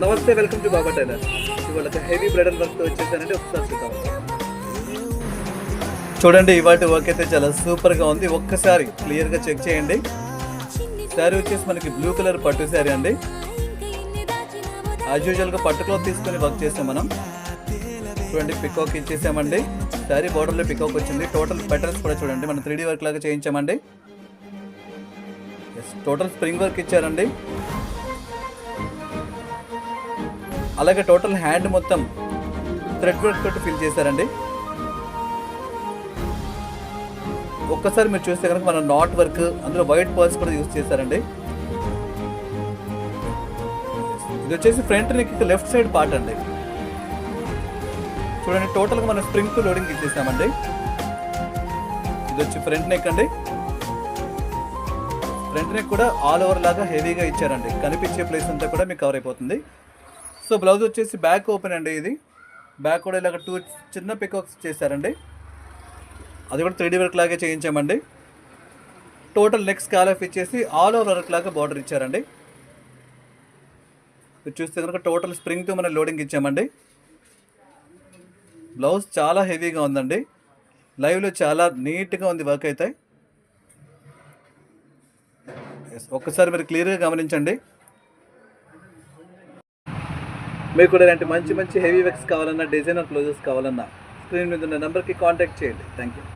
నమస్తే, welcome to Baba tailor. ఇవాళ heavy bridal వర్క్తో వచ్చేసానండి. ఒకసారి చూద్దాం. చూడండి, ఇవాటి వర్క్ అయితే చాలా సూపర్గా ఉంది. ఒక్కసారి క్లియర్గా చెక్ చేయండి. శారీ వచ్చేసి మనకి బ్లూ కలర్ పట్టు శారీ అండి. యాజ్ యూజువల్గా పట్టు క్లాత్ తీసుకొని వర్క్ చేసాం మనం. చూడండి, పికాక్ ఇచ్చేసామండి. శారీ బార్డర్లో పికాక్ వచ్చింది. టోటల్ ప్యాటర్న్స్ కూడా చూడండి, మనం 3D వర్క్ లాగా చేయించామండి. టోటల్ స్ప్రింగ్ వర్క్ ఇచ్చారండి. అలాగే టోటల్ హ్యాండ్ మొత్తం థ్రెడ్ వర్క్ తోటి ఫిల్ చేశారండి. ఒక్కసారి మీరు చూస్తే కనుక మన నాట్ వర్క్, అందులో వైట్ పర్ల్స్ కూడా యూజ్ చేశారండి. ఇది వచ్చేసి front neck left side part అండి. చూడండి, టోటల్గా మనం స్ప్రింగ్ టు లోడింగ్ ఇచ్చేసామండి. ఇది వచ్చి ఫ్రంట్ నెక్ అండి. ఫ్రంట్ నెక్ కూడా ఆల్ ఓవర్ లాగా హెవీగా ఇచ్చారండి. కనిపించే ప్లేస్ అంతా కూడా మీకు కవర్ అయిపోతుంది. సో బ్లౌజ్ వచ్చేసి బ్యాక్ ఓపెన్ అండి. ఇది బ్యాక్ కూడా ఇలాగ 2 చిన్న పికాక్స్ చేశారండి. అది కూడా 3D వర్క్ లాగే చేయించామండి. టోటల్ నెక్ స్కాలప్ ఇచ్చేసి ఆల్ ఓవర్ వర్క్ లాగా బార్డర్ ఇచ్చారండి. మీరు చూస్తే కనుక టోటల్ స్ప్రింగ్తో మనం లోడింగ్ ఇచ్చామండి. బ్లౌజ్ చాలా హెవీగా ఉందండి. లైవ్లో చాలా నీట్గా ఉంది వర్క్ అయితే. ఒక్కసారి మీరు క్లియర్గా గమనించండి. మీకు కూడా ఇలాంటి మంచి మంచి హెవీ వర్క్స్ కావాలన్నా, డిజైనర్ బ్లౌజెస్ కావాలన్నా స్క్రీన్ మీద ఉన్న నెంబర్కి కాంటాక్ట్ చేయండి. Thank you.